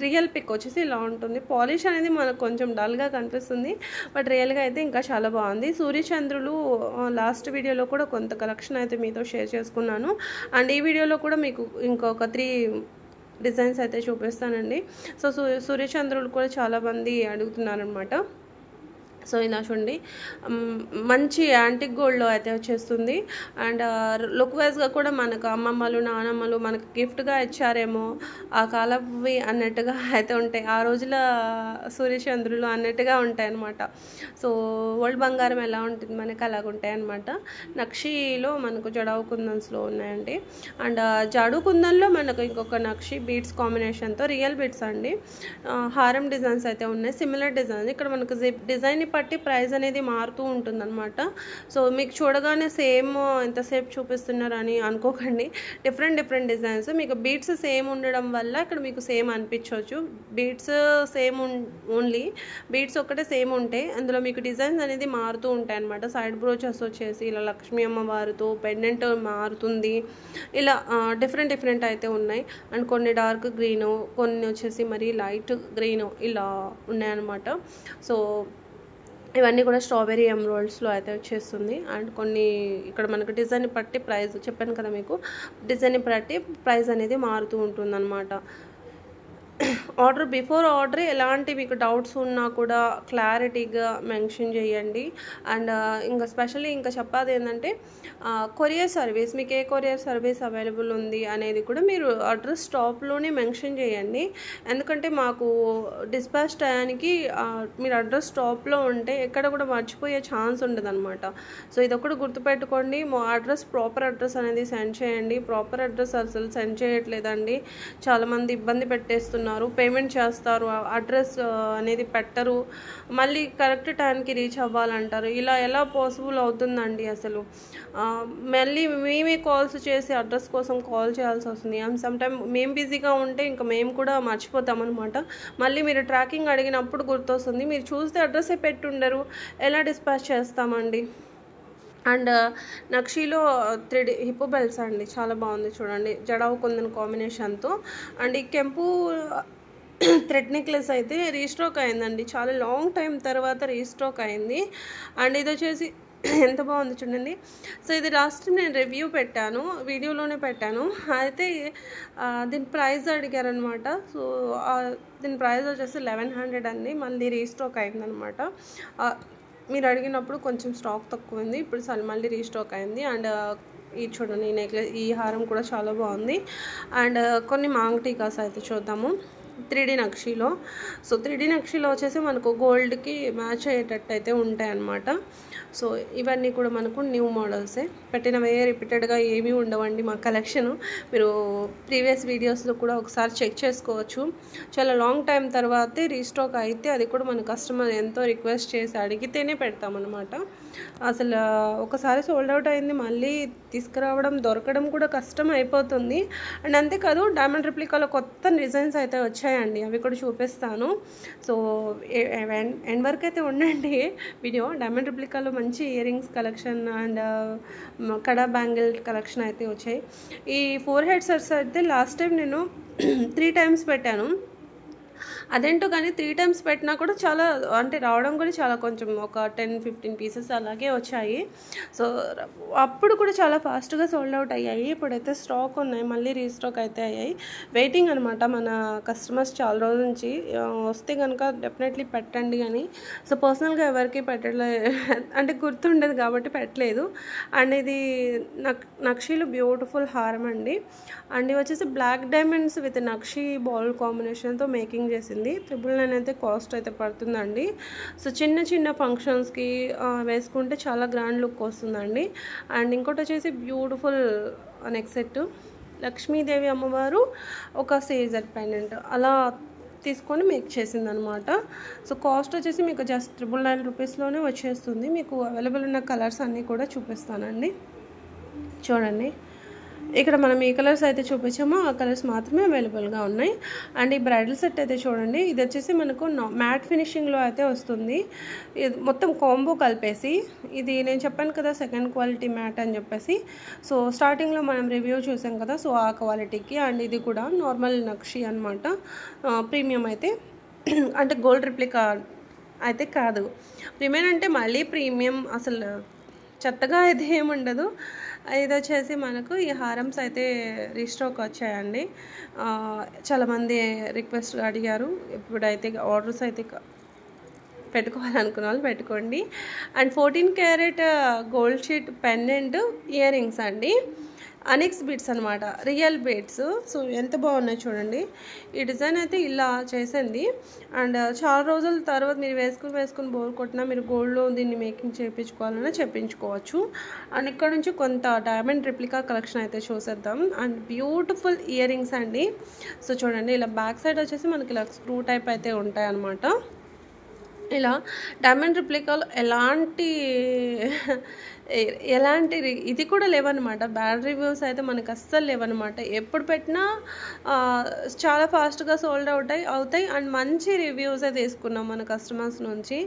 A: రియల్ పిక్ వచ్చేసి ఇలా ఉంటుంది. పాలిష్ అనేది మనకు కొంచెం డల్గా కనిపిస్తుంది, బట్ రియల్గా అయితే ఇంకా చాలా బాగుంది. సూర్యచంద్రులు లాస్ట్ వీడియోలో కూడా కొంత కలెక్షన్ అయితే మీతో షేర్ చేసుకున్నాను. అండ్ ఈ వీడియోలో కూడా మీకు ఇంకొక 3 డిజైన్స్ అయితే చూపిస్తానండి. సో సూర్యచంద్రులు కూడా చాలామంది అడుగుతున్నారనమాట. సో ఇలా చూడండి, మంచి యాంటిక్ గోల్డ్లో అయితే వచ్చేస్తుంది. అండ్ లుక్ వైజ్గా కూడా మనకు అమ్మమ్మలు, నానమ్మలు మనకు గిఫ్ట్గా ఇచ్చారేమో ఆ కాలవి అన్నట్టుగా అయితే ఉంటాయి. ఆ రోజుల సూర్యచంద్రులు అన్నట్టుగా ఉంటాయి అన్నమాట. సో ఓల్డ్ బంగారం ఎలా ఉంటుంది మనకు అలాగ ఉంటాయి అన్నమాట. నక్షిలో మనకు జడావు కుందన్స్లో ఉన్నాయండి. అండ్ జాడు కుందన్లో మనకు ఇంకొక నక్షి బీడ్స్ కాంబినేషన్తో రియల్ బీడ్స్ అండి. హారం డిజైన్స్ అయితే ఉన్నాయి, సిమిలర్ డిజైన్స్. ఇక్కడ మనకు డిజైన్ బట్టి ప్రైస్ అనేది మారుతూ ఉంటుందన్నమాట. సో మీకు చూడగానే సేమ్ ఎంతసేపు చూపిస్తున్నారు అని అనుకోకండి, డిఫరెంట్ డిజైన్స్. మీకు బీడ్స్ సేమ్ ఉండడం వల్ల ఇక్కడ మీకు సేమ్ అనిపించవచ్చు. బీడ్స్ సేమ్ ఓన్లీ బీడ్స్ ఒక్కటే సేమ్ ఉంటాయి, అందులో మీకు డిజైన్స్ అనేది మారుతూ ఉంటాయి అన్నమాట. సైడ్ బ్రోచెస్ వచ్చేసి ఇలా లక్ష్మీ అమ్మవారితో పెండెంట్ మారుతుంది, ఇలా డిఫరెంట్ అయితే ఉన్నాయి. అండ్ కొన్ని డార్క్ గ్రీను, కొన్ని వచ్చేసి మరి లైట్ గ్రీను ఇలా ఉన్నాయన్నమాట. సో ఇవన్నీ కూడా స్ట్రాబెరీ ఎమరాల్డ్స్లో అయితే వచ్చేస్తుంది. అండ్ కొన్ని ఇక్కడ మనకు డిజైన్ బట్టి ప్రైస్ చెప్పాను కదా, మీకు డిజైన్ బట్టి ప్రైస్ అనేది మారుతూ ఉంటుందన్నమాట. బిఫోర్ ఆర్డర్ ఎలాంటి మీకు డౌట్స్ ఉన్నా కూడా క్లారిటీగా మెన్షన్ చేయండి. అండ్ ఇంకా స్పెషల్లీ ఇంకా చెప్పాది ఏంటంటే కొరియర్ సర్వీస్, మీకు ఏ కొరియర్ సర్వీస్ అవైలబుల్ ఉంది అనేది కూడా మీరు అడ్రస్ స్టాప్లోనే మెన్షన్ చేయండి. ఎందుకంటే మాకు డిస్పాచ్ టయానికి మీరు అడ్రస్ స్టాప్లో ఉంటే ఎక్కడ కూడా మర్చిపోయే ఛాన్స్ ఉండదు అనమాట. సో ఇది ఒకటి గుర్తుపెట్టుకోండి, మా అడ్రస్ ప్రాపర్ అడ్రస్ అనేది సెండ్ చేయండి. ప్రాపర్ అడ్రస్ అసలు సెండ్ చేయట్లేదండి, చాలామంది ఇబ్బంది పెట్టేస్తున్నారు. చేస్తున్నారు, పేమెంట్ చేస్తారు, అడ్రస్ అనేది పెట్టరు, మళ్ళీ కరెక్ట్ టైంకి రీచ్ అవ్వాలంటారు. ఇలా ఎలా పాసిబుల్ అవుతుందండి అసలు? మళ్ళీ మేమే కాల్స్ చేసి అడ్రస్ కోసం కాల్ చేయాల్సి వస్తుంది. అండ్ సమ్టైమ్ మేము బిజీగా ఉంటే ఇంకా మేము కూడా మర్చిపోతాం అనమాట. మళ్ళీ మీరు ట్రాకింగ్ అడిగినప్పుడు గుర్తొస్తుంది, మీరు చూస్తే అడ్రస్సే పెట్టుండరు, ఎలా డిస్పాచ్ చేస్తామండి? అండ్ నక్షీలో 3D హిప్పో బెల్ట్స్ అండి, చాలా బాగుంది చూడండి, జడావు కొందన్ కాంబినేషన్తో. అండ్ ఈ కెంపు థ్రెడ్ నెక్లెస్ అయితే రీస్టాక్ అయిందండి, చాలా లాంగ్ టైం తర్వాత రీస్టాక్ అయింది. అండ్ ఇది వచ్చేసి ఎంత బాగుంది చూడండి. సో ఇది లాస్ట్ నేను రివ్యూ పెట్టాను, వీడియోలోనే పెట్టాను. అయితే దీని ప్రైస్ అడిగారనమాట. సో దీని ప్రైస్ వచ్చేసి 1100 అండి, మళ్ళీ రీస్టాక్ అయిందనమాట. మీరు అడిగినప్పుడు కొంచెం స్టాక్ తక్కువ ఉంది, ఇప్పుడు మళ్ళీ రీస్టాక్ అయింది. అండ్ ఈ చూడండి, ఈ నెక్లెస్, ఈ హారం కూడా చాలా బాగుంది. అండ్ కొన్ని మాంగ్ టీకాస్ అయితే చూద్దాము 3D నక్షీలో. సో 3D నక్షీలో వచ్చేసి మనకు గోల్డ్కి మ్యాచ్ అయ్యేటట్టు అయితే ఉంటాయి అన్నమాట. సో ఇవన్నీ కూడా మనకు న్యూ మోడల్సే, పెట్టినవే రిపీటెడ్గా ఏమీ ఉండవండి మా కలెక్షను. మీరు ప్రీవియస్ వీడియోస్లో కూడా ఒకసారి చెక్ చేసుకోవచ్చు. చాలా లాంగ్ టైం తర్వాతే రీస్టాక్ అయితే, అది కూడా మన కస్టమర్ ఎంతో రిక్వెస్ట్ చేసి అడిగితేనే పెడతామన్నమాట. అసలు ఒకసారి సోల్డ్ అవుట్ అయింది, మళ్ళీ తీసుకురావడం దొరకడం కూడా కష్టం అయిపోతుంది. అండ్ అంతేకాదు, డైమండ్ రిప్లికాలో కొత్త డిజైన్స్ అయితే వచ్చాయండి, అవి కూడా చూపిస్తాను. సో ఎండ్ వరకు అయితే ఉండండి వీడియో. డైమండ్ రిప్లికాలో మంచి ear rings collection and kada bangle collection అయితే వచ్చాయి. ఈ 4 హెడ్ సెట్స్ అయితే లాస్ట్ టైం నేను 3 టైమ్స్ పెట్టాను. అదేంటో కానీ 3 టైమ్స్ పెట్టినా కూడా చాలా, అంటే రావడం కూడా చాలా కొంచెం ఒక 10-15 పీసెస్ అలాగే వచ్చాయి. సో అప్పుడు కూడా చాలా ఫాస్ట్గా సోల్డ్ అవుట్ అయ్యాయి. ఇప్పుడైతే స్టాక్ ఉన్నాయి, మళ్ళీ రీస్టాక్ అయితే అయ్యాయి. వెయిటింగ్ అనమాట మన కస్టమర్స్ చాలా రోజుల నుంచి. వస్తే కనుక డెఫినెట్లీ పెట్టండి అని. సో పర్సనల్గా ఎవరికి పెట్టలే, అంటే గుర్తుండదు కాబట్టి పెట్టలేదు. అండ్ ఇది నక్షీలు బ్యూటిఫుల్ హారం అండి. అండ్ ఇవి వచ్చేసి బ్లాక్ డైమండ్స్ విత్ నక్షీ బాల్ కాంబినేషన్తో మేకింగ్ చేసింది. 999 అయితే కాస్ట్ అయితే పడుతుందండి. సో చిన్న చిన్న ఫంక్షన్స్కి వేసుకుంటే చాలా గ్రాండ్ లుక్ వస్తుందండి. అండ్ ఇంకోటి వచ్చేసి బ్యూటిఫుల్ నెక్ సెట్, లక్ష్మీదేవి అమ్మవారు ఒక సీజర్ పెండెంట్ అలా తీసుకొని మేక్ చేసింది అనమాట. సో కాస్ట్ వచ్చేసి మీకు జస్ట్ 999 రూపీస్లోనే వచ్చేస్తుంది. మీకు అవైలబుల్ ఉన్న కలర్స్ అన్నీ కూడా చూపిస్తానండి. చూడండి, ఇక్కడ మనం ఏ కలర్స్ అయితే చూపించామో ఆ కలర్స్ మాత్రమే అవైలబుల్గా ఉన్నాయి. అండ్ ఈ బ్రైడల్ సెట్ అయితే చూడండి, ఇది వచ్చేసి మనకు మ్యాట్ ఫినిషింగ్లో అయితే వస్తుంది. ఇది మొత్తం కాంబో కలిపేసి, ఇది నేను చెప్పాను కదా సెకండ్ క్వాలిటీ మ్యాట్ అని చెప్పేసి. సో స్టార్టింగ్లో మనం రివ్యూ చూసాం కదా, సో ఆ క్వాలిటీకి. అండ్ ఇది కూడా నార్మల్ నక్షి అనమాట, ప్రీమియం అయితే, అంటే గోల్డ్ రిప్లికా అయితే కాదు. ప్రీమియం అంటే మళ్ళీ ప్రీమియం, అసలు చెత్తగా అయితే ఏముండదు. ఇది వచ్చేసి మనకు ఈ హారమ్స్ అయితే రీస్టాక్ వచ్చాయండి. చాలామంది రిక్వెస్ట్ అడిగారు, ఇప్పుడైతే ఆర్డర్స్ అయితే పెట్టుకోవాలనుకున్న వాళ్ళు పెట్టుకోండి. And 14 carat gold sheet pendant year rings అండి, అనిక్స్ బీడ్స్ అనమాట, రియల్ బీడ్స్. సో ఎంత బాగున్నాయి చూడండి. ఈ డిజైన్ అయితే ఇలా చేసింది. అండ్ చాలా రోజుల తర్వాత మీరు వేసుకుని బోర్ కొట్టినా మీరు గోల్డ్లో దీన్ని మేకింగ్ చేయించుకోవాలన్నా చెప్పించుకోవచ్చు. అండ్ ఇక్కడ నుంచి కొంత డైమండ్ రిప్లికా కలెక్షన్ అయితే చూసేద్దాం. అండ్ బ్యూటిఫుల్ ఇయర్ రింగ్స్ అండి. సో చూడండి, ఇలా బ్యాక్ సైడ్ వచ్చేసి మనకి ఇలా స్క్రూ టైప్ అయితే ఉంటాయి అన్నమాట. ఇలా డైమండ్ రిప్లికాలో ఎలాంటి ఇది కూడా లేవన్నమాట. బ్యాడ్ రివ్యూస్ అయితే మనకు అస్సలు లేవన్నమాట. ఎప్పుడు పెట్టినా చాలా ఫాస్ట్గా సోల్డ్ అవుతాయి. అండ్ మంచి రివ్యూసే తీసుకున్నాం మన కస్టమర్స్ నుంచి,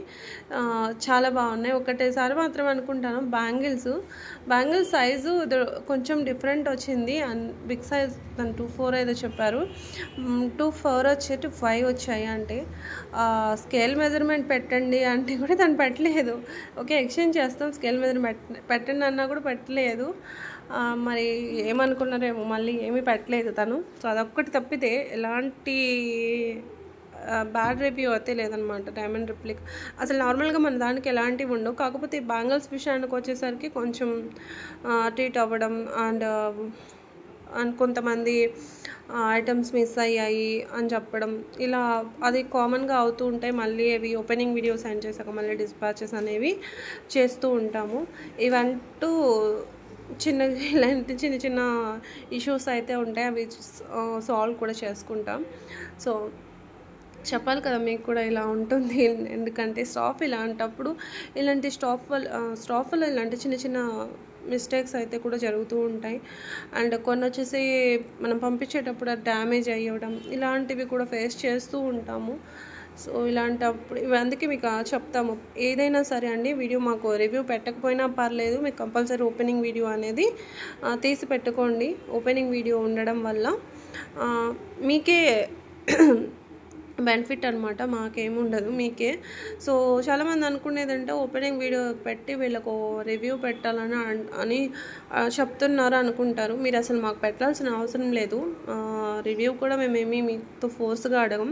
A: చాలా బాగున్నాయి. ఒకటేసారి మాత్రం అనుకుంటాను, బ్యాంగిల్స్ సైజు కొంచెం డిఫరెంట్ వచ్చింది. అండ్ బిగ్ సైజ్ తను 2.4 ఏదో చెప్పారు, 2.4 వచ్చి 2.5 వచ్చాయి. అంటే స్కేల్ మెజర్మెంట్ పెట్టండి అంటే కూడా తను పెట్టలేదు. ఓకే ఎక్స్చేంజ్ చేస్తాం, స్కేల్ మెజర్మెంట్ పెట్టండి అన్నా కూడా పెట్టలేదు. మరి ఏమనుకున్నారేమో, మళ్ళీ ఏమీ పెట్టలేదు తను. సో అదొక్కటి తప్పితే ఎలాంటి బ్యాడ్ రివ్యూ అయితే లేదనమాట. డైమండ్ రిప్లికా అసలు నార్మల్గా మన దానికి ఎలాంటివి ఉండవు. కాకపోతే బ్యాంగిల్స్ విషయానికి వచ్చేసరికి కొంచెం ట్రీట్ అవ్వడం అండ్ కొంతమంది ఐటమ్స్ మిస్ అయ్యాయి అని చెప్పడం, ఇలా అది కామన్గా అవుతూ ఉంటాయి. మళ్ళీ అవి ఓపెనింగ్ వీడియో సెండ్ చేశాక మళ్ళీ డిస్పాచెస్ అనేవి చేస్తూ ఉంటాము. ఇవంటూ ఇలాంటి చిన్న చిన్న ఇష్యూస్ అయితే ఉంటాయి. అవి సాల్వ్ కూడా చేసుకుంటాం. సో చెప్పాలి కదా మీకు కూడా ఇలా ఉంటుంది. ఎందుకంటే స్టాఫ్ ఇలాంటప్పుడు ఇలాంటి స్టాఫ్ వల్ల ఇలాంటి చిన్న చిన్న మిస్టేక్స్ అయితే కూడా జరుగుతూ ఉంటాయి. అండ్ కొన్ని వచ్చేసి మనం పంపించేటప్పుడు డ్యామేజ్ అయ్యడం ఇలాంటివి కూడా ఫేస్ చేస్తూ ఉంటాము. సో ఇలాంటప్పుడు అందుకే మీకు చెప్తాము, ఏదైనా సరే అండి వీడియో మాకు రివ్యూ పెట్టకపోయినా పర్లేదు, మీకు కంపల్సరీ ఓపెనింగ్ వీడియో అనేది తీసి పెట్టుకోండి. ఓపెనింగ్ వీడియో ఉండడం వల్ల మీకే బెనిఫిట్ అనమాట, మాకేముండదు, మీకే. సో చాలామంది అనుకునేదంటే ఓపెనింగ్ వీడియో పెట్టి వీళ్ళకు రివ్యూ పెట్టాలని చెప్తున్నారు అనుకుంటారు. మీరు అసలు మాకు పెట్టాల్సిన అవసరం లేదు. రివ్యూ కూడా మేమేమి మీతో ఫోర్స్గా అడగం.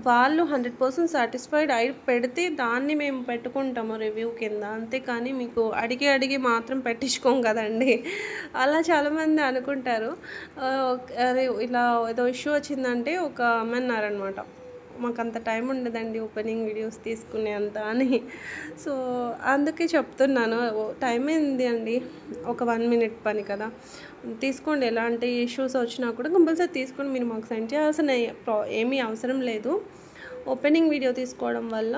A: వాళ్ళు 100% సాటిస్ఫైడ్ అయి పెడితే దాన్ని మేము పెట్టుకుంటాము రివ్యూ కింద, అంతేకాని మీకు అడిగి మాత్రం పెట్టించుకోం కదండి. అలా చాలామంది అనుకుంటారు. అదే ఇలా ఏదో ఇష్యూ వచ్చిందంటే ఒక అమ్మాయి అన్నారనమాట, మాకు అంత టైం ఉండదండి ఓపెనింగ్ వీడియోస్ తీసుకునే అంత అని. సో అందుకే చెప్తున్నాను, టైం ఏంది అండి, ఒక 1 minute పని కదా, తీసుకోండి. ఎలాంటి ఇష్యూస్ వచ్చినా కూడా కంపల్సరీ తీసుకొని మీరు మాకు సెండ్ చేయాల్సిన ఏమీ అవసరం లేదు. ఓపెనింగ్ వీడియో తీసుకోవడం వల్ల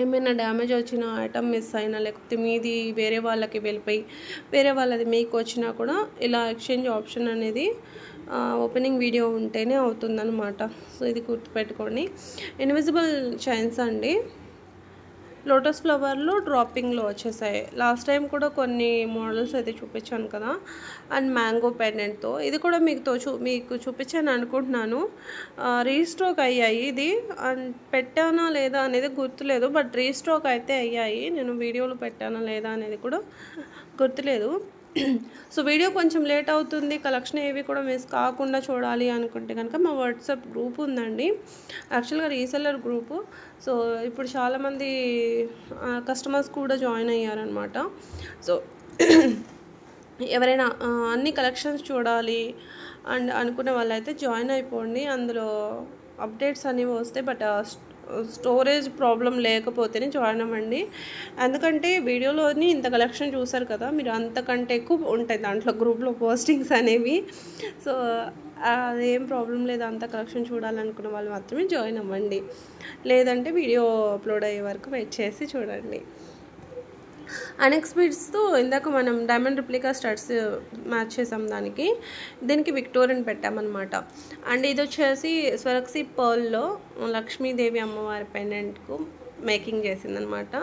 A: ఏమైనా డ్యామేజ్ వచ్చినా, ఐటమ్ మిస్ అయినా, లేకపోతే మీది వేరే వాళ్ళకి వెళ్ళిపోయి వేరే వాళ్ళది మీకు వచ్చినా కూడా ఇలా ఎక్స్చేంజ్ ఆప్షన్ అనేది ఓపెనింగ్ వీడియో ఉంటేనే అవుతుందన్నమాట. సో ఇది గుర్తుపెట్టుకోండి. ఇన్విజిబుల్ చైన్స్ అండి, లోటస్ ఫ్లవర్లో డ్రాపింగ్లో వచ్చేసాయి. లాస్ట్ టైం కూడా కొన్ని మోడల్స్ అయితే చూపించాను కదా, అండ్ మ్యాంగో పెండెంట్తో. ఇది కూడా మీకు చూపించాను అనుకుంటున్నాను. రీస్టాక్ అయ్యాయి. ఇది అండ్ పెట్టానా లేదా అనేది గుర్తులేదు, బట్ రీస్టాక్ అయితే అయ్యాయి. నేను వీడియోలో పెట్టానా లేదా అనేది కూడా గుర్తులేదు. సో వీడియో కొంచెం లేట్ అవుతుంది, కలెక్షన్ ఏవి కూడా మిస్ కాకుండా చూడాలి అనుకుంటే కనుక మా వాట్సాప్ గ్రూప్ ఉందండి, యాక్చువల్గా రీసెల్లర్ గ్రూపు. సో ఇప్పుడు చాలామంది కస్టమర్స్ కూడా జాయిన్ అయ్యారనమాట. సో ఎవరైనా అన్ని కలెక్షన్స్ చూడాలి అండ్ అనుకునే వాళ్ళైతే జాయిన్ అయిపోండి. అందులో అప్డేట్స్ అనేవి వస్తాయి, బట్ స్టోరేజ్ ప్రాబ్లం లేకపోతేనే జాయిన్ అవ్వండి. ఎందుకంటే వీడియోలోని ఇంత కలెక్షన్ చూసారు కదా, మీరు అంతకంటే ఎక్కువ ఉంటాయి దాంట్లో గ్రూప్లో పోస్టింగ్స్ అనేవి. సో అదేం ప్రాబ్లం లేదు, అంత కలెక్షన్ చూడాలనుకున్న వాళ్ళు మాత్రమే జాయిన్ అవ్వండి, లేదంటే వీడియో అప్లోడ్ అయ్యే వరకు వెయిట్ చేసి చూడండి. అనెక్స్ బీడ్స్తో ఇందాక మనం డైమండ్ రిప్లికా స్టడ్స్ మ్యాచ్ చేసాం, దీనికి విక్టోరియన్ పెట్టామన్నమాట. అండ్ ఇది వచ్చేసి స్వరక్సీ పర్ల్లో లక్ష్మీదేవి అమ్మవారి పెండెంట్కు మేకింగ్ చేసిందనమాట.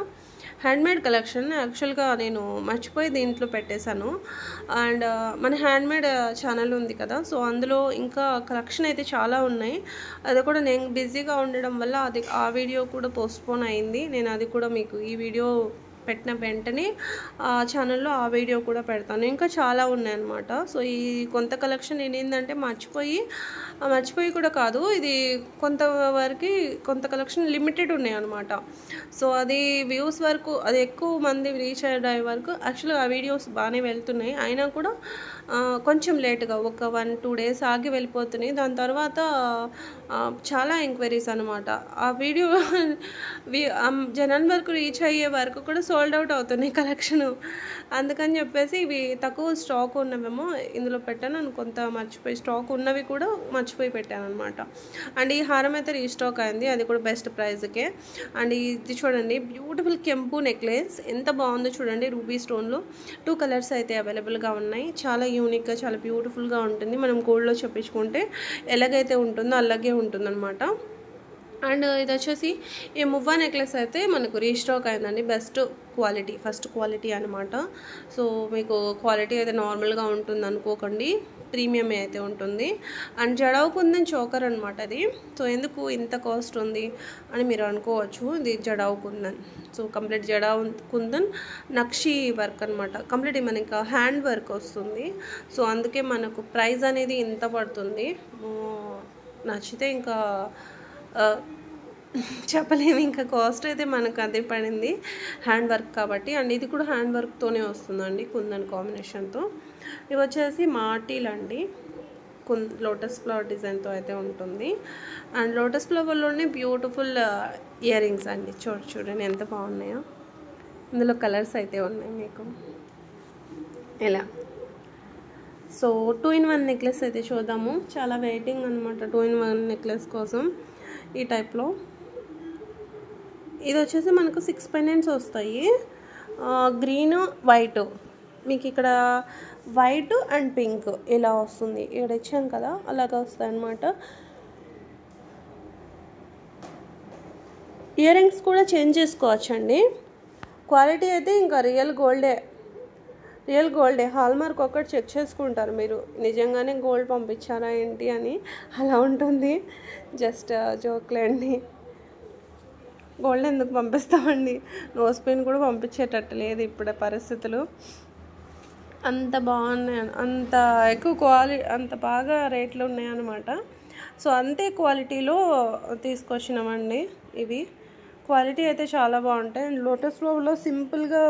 A: Handmade collection. యాక్చువల్గా నేను మర్చిపోయి దీంట్లో పెట్టేశాను. అండ్ మన హ్యాండ్మేడ్ ఛానల్ ఉంది కదా, సో అందులో ఇంకా కలెక్షన్ అయితే చాలా ఉన్నాయి. అది కూడా నేను బిజీగా ఉండడం వల్ల ఆ వీడియో కూడా పోస్ట్పోన్ అయింది. నేను అది కూడా మీకు ఈ వీడియో పెట్టిన వెంటనే ఆ ఛానల్లో ఆ వీడియో కూడా పెడతాను. ఇంకా చాలా ఉన్నాయన్నమాట. సో ఈ కొంత కలెక్షన్ ఏంటంటే మర్చిపోయి కూడా కాదు, ఇది కొంత కలెక్షన్ లిమిటెడ్ ఉన్నాయి అనమాట. సో అది వ్యూస్ వరకు, అది ఎక్కువ మంది రీచ్ అయ్యే వరకు యాక్చువల్గా ఆ వీడియోస్ బాగానే వెళ్తున్నాయి, అయినా కూడా కొంచెం లేట్గా ఒక 1-2 days ఆగి వెళ్ళిపోతున్నాయి. దాని తర్వాత చాలా ఎంక్వైరీస్ అనమాట. ఆ వీడియో జనాల వరకు రీచ్ అయ్యే వరకు కూడా సోల్డ్ అవుట్ అవుతున్నాయి కలెక్షను. అందుకని చెప్పేసి ఇవి తక్కువ స్టాక్ ఉన్నవేమో ఇందులో పెట్టాను, కొంత మర్చిపోయి స్టాక్ ఉన్నవి కూడా మర్చిపోయి పెట్టాను అనమాట. అండ్ ఈ హారం అయితే రీస్టాక్ అయింది, అది కూడా బెస్ట్ ప్రైస్కే. అండ్ ఇది చూడండి, బ్యూటిఫుల్ కెంపు నెక్లెస్ ఎంత బాగుందో చూడండి, రూబీ స్టోన్లో 2 కలర్స్ అయితే అవైలబుల్గా ఉన్నాయి. చాలా యూనిక్గా, చాలా బ్యూటిఫుల్గా ఉంటుంది. మనం గోల్డ్లో చెప్పించుకుంటే ఎలాగైతే ఉంటుందో అలాగే ఉంటుందన్నమాట. అండ్ ఇది వచ్చేసి ఈ మువ్వా నెక్లెస్ అయితే మనకు రీస్టాక్ అయిందండి, బెస్ట్ క్వాలిటీ, ఫస్ట్ క్వాలిటీ అనమాట. సో మీకు క్వాలిటీ అయితే నార్మల్గా ఉంటుంది అనుకోకండి, ప్రీమియమే అయితే ఉంటుంది. అండ్ జడావు కుందన్ చోకర్ అనమాట అది. సో ఎందుకు ఇంత కాస్ట్ ఉంది అని మీరు అనుకోవచ్చు, ఇది జడావు కుందన్. సో కంప్లీట్ జడావు కుందన్ నక్షి వర్క్ అనమాట, కంప్లీట్ మనకి హ్యాండ్ వర్క్ వస్తుంది. సో అందుకే మనకు ప్రైస్ అనేది ఇంత పడుతుంది. నచ్చితే ఇంకా చెప్పలేము, ఇంకా కాస్ట్ అయితే మనకు అదే పడింది, హ్యాండ్ వర్క్ కాబట్టి. అండ్ ఇది కూడా హ్యాండ్ వర్క్తోనే వస్తుందండి, కుందన్ కాంబినేషన్తో. ఇవి వచ్చేసి మాటీలు అండి, లోటస్ ఫ్లవర్ డిజైన్తో అయితే ఉంటుంది. అండ్ లోటస్ ఫ్లవర్లోనే బ్యూటిఫుల్ ఇయర్ రింగ్స్ అండి, చూడండి ఎంత బాగున్నాయో. ఇందులో కలర్స్ అయితే ఉన్నాయి మీకు. ఇలా. సో 2-in-1 నెక్లెస్ అయితే చూద్దాము. చాలా వెయిటింగ్ అనమాట 2-in-1 నెక్లెస్ కోసం. ఈ టైప్లో ఇది వచ్చేసి మనకు 6 పెండెంట్స్ వస్తాయి. గ్రీన్ వైట్, మీకు ఇక్కడ వైట్ అండ్ పింక్ ఇలా వస్తుంది. ఇక్కడ ఇచ్చాను కదా అలాగా వస్తాయి అన్నమాట. ఇయర్ రింగ్స్ కూడా చేంజ్ చేసుకోవచ్చండి. క్వాలిటీ అయితే ఇంకా రియల్ గోల్డే. హాల్మార్క్ ఒక్కటి చెక్ చేసుకుంటారు మీరు, నిజంగానే గోల్డ్ పంపించారా ఏంటి అని. అలా ఉంటుంది. జస్ట్ జోక్లేండి. గోల్డ్ ఎందుకు పంపిస్తామండి, నోస్ పిన్ కూడా పంపించేటట్టు లేదు ఇప్పుడు పరిస్థితులు. అంత బాగున్నాయి, అంత ఎక్కువ క్వాలిటీ, అంత బాగా రేట్లు ఉన్నాయన్నమాట. సో అంతే క్వాలిటీలో తీసుకొచ్చినామండి. ఇవి క్వాలిటీ అయితే చాలా బాగుంటాయి. అండ్ లోటస్ ఫ్లవర్లో సింపుల్గా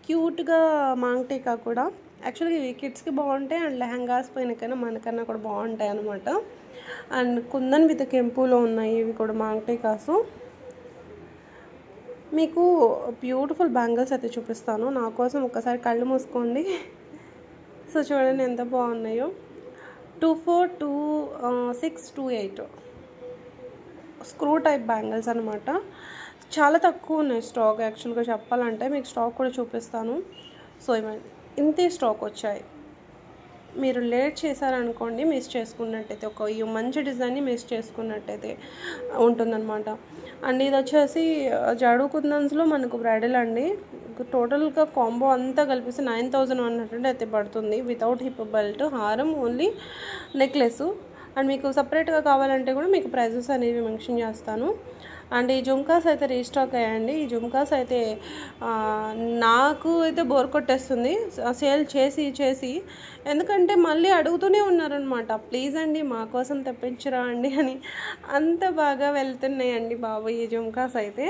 A: క్యూట్గా మాంగ్టీకా కూడా యాక్చువల్గా ఇవి కిడ్స్కి బాగుంటాయి. అండ్ లెహంగాస్ పైనకైనా మనకన్నా కూడా బాగుంటాయి అనమాట. అండ్ కుందన్ విత్ కెంపులో ఉన్నాయి ఇవి కూడా మాంగ్టీకాసు. మీకు బ్యూటిఫుల్ బ్యాంగిల్స్ అయితే చూపిస్తాను. నా కోసం ఒకసారి కళ్ళు మూసుకోండి. సో చూడండి ఎంత బాగున్నాయో. 24, 26, 28 స్క్రూ టైప్ బ్యాంగిల్స్ అనమాట. చాలా తక్కువ ఉన్నాయి స్టాక్. యాక్చువల్గా చెప్పాలంటే మీకు స్టాక్ కూడా చూపిస్తాను. సో ఇంతే స్టాక్ వచ్చాయి. మీరు లేట్ చేశారనుకోండి, మిస్ చేసుకున్నట్టయితే, ఒక ఈ మంచి డిజైన్ని మిస్ చేసుకున్నట్టయితే ఉంటుందన్నమాట. అండ్ ఇది వచ్చేసి జాడు కుందన్స్లో మనకు బ్రైడల్ అండి. టోటల్గా కాంబో అంతా కలిపిస్తే 9,100 అయితే పడుతుంది. వితౌట్ హిప్ బెల్ట్, హారం, ఓన్లీ నెక్లెస్. అండ్ మీకు సపరేట్గా కావాలంటే కూడా మీకు ప్రైజెస్ అనేవి మెన్షన్ చేస్తాను. అండ్ ఈ జుమ్కాస్ అయితే రీస్టాక్ అయ్యాయండి. ఈ జుమ్కాస్ అయితే నాకు అయితే బోర్ కొట్టేస్తుంది సేల్ చేసి, ఎందుకంటే మళ్ళీ అడుగుతూనే ఉన్నారనమాట, ప్లీజ్ అండి మా కోసం తెప్పించరా అండి అని. అంత బాగా వెళ్తున్నాయండి బాబు ఈ జుమ్కాస్ అయితే.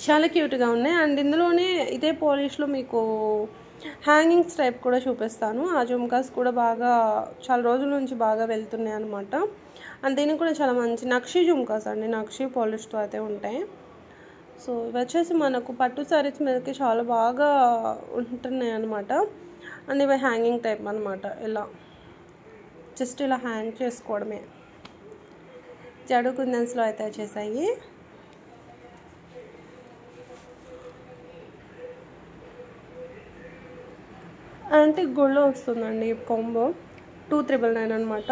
A: చాలా క్యూట్గా ఉన్నాయి. అండ్ ఇందులోనే ఇదే పాలిష్లో మీకు హ్యాంగింగ్స్ టైప్ కూడా చూపిస్తాను. ఆ జుమ్కాస్ కూడా బాగా చాలా రోజుల నుంచి బాగా వెళ్తున్నాయి అనమాట. అండ్ దీనికి కూడా చాలా మంచి నక్షి జుమ్కాస్ అండి, నక్షి పాలిష్తో అయితే ఉంటాయి. సో ఇవి వచ్చేసి మనకు పట్టు శారీస్ మీదకి చాలా బాగా ఉంటున్నాయి అనమాట. అండ్ ఇవి హ్యాంగింగ్ టైప్ అనమాట. ఇలా జస్ట్ ఇలా హ్యాంగ్ చేసుకోవడమే. జడు కుందన్స్లో అయితే వచ్చేసాయి. అంటే గోల్డ్లో వస్తుందండి ఈ కాంబో. 2,999 అనమాట.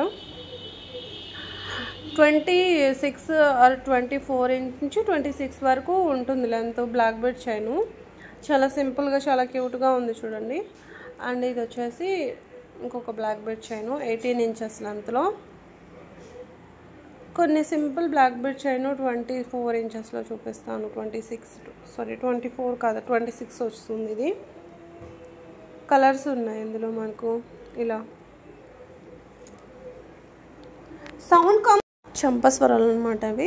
A: 26 ఆర్ 24 ఇంచ్ నుంచి 26 వరకు ఉంటుంది లెంత్. బ్లాక్ బెడ్ చైను చాలా సింపుల్గా చాలా క్యూట్గా ఉంది చూడండి. అండ్ ఇది వచ్చేసి ఇంకొక బ్లాక్ బెడ్ చైను 18 ఇంచెస్ లెంత్లో. కొన్ని సింపుల్ బ్లాక్ బెడ్ చైను 24 ఇంచెస్లో చూపిస్తాను. 24 కాదు 26 వస్తుంది. ఇది కలర్స్ ఉన్నాయి ఇందులో మనకు. ఇలా సౌండ్ చంపస్వరాలు అనమాట. అవి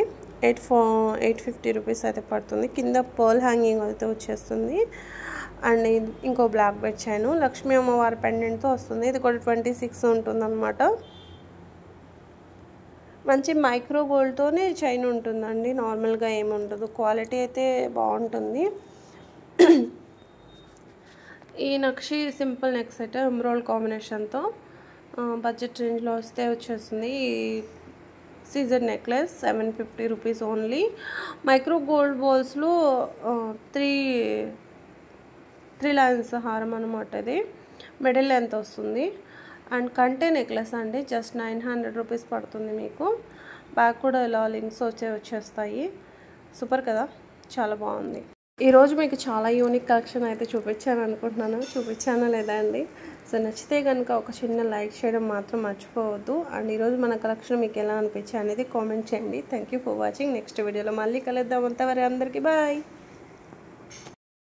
A: 850 రూపీస్ అయితే పడుతుంది. కింద పర్ల్ హ్యాంగింగ్ అయితే వచ్చేస్తుంది. అండ్ ఇంకో బ్లాక్ బెడ్ చైను లక్ష్మీ అమ్మవారి పెండెంట్తో వస్తుంది. ఇది కూడా 26 ఉంటుంది అనమాట. మంచి మైక్రో గోల్డ్తోనే చైన్ ఉంటుందండి, నార్మల్గా ఏమి ఉండదు. క్వాలిటీ అయితే బాగుంటుంది. ఈ నక్షి సింపుల్ నెక్ సెట్ ఎమ్రాల్డ్ కాంబినేషన్తో బడ్జెట్ రేంజ్లో వస్తే వచ్చేస్తుంది. ఈ సీజర్ necklace 750 rupees only. Micro gold బాల్స్లో 3 లైన్స్ హారం అనమాట. ఇది మిడిల్ లెంత్ వస్తుంది. అండ్ కంటే నెక్లెస్ అండి, జస్ట్ 900 రూపీస్ పడుతుంది మీకు. బ్యాక్ కూడా ఇలా లింక్స్ వచ్చేస్తాయి. సూపర్ కదా, చాలా బాగుంది. ఈరోజు మీకు చాలా యూనిక్ కలెక్షన్ అయితే చూపించాను అనుకుంటున్నాను. చూపించానా లేదా అండి? సో నచ్చితే కనుక ఒక చిన్న లైక్ చేయడం మాత్రం మర్చిపోవద్దు. అండ్ ఈరోజు మన కలెక్షన్ మీకు ఎలా అనిపించాయి అనేది కామెంట్ చేయండి. Thank you for watching. Next వీడియోలో మళ్ళీ కలుద్దాం. అంతవరకు అందరికీ బాయ్.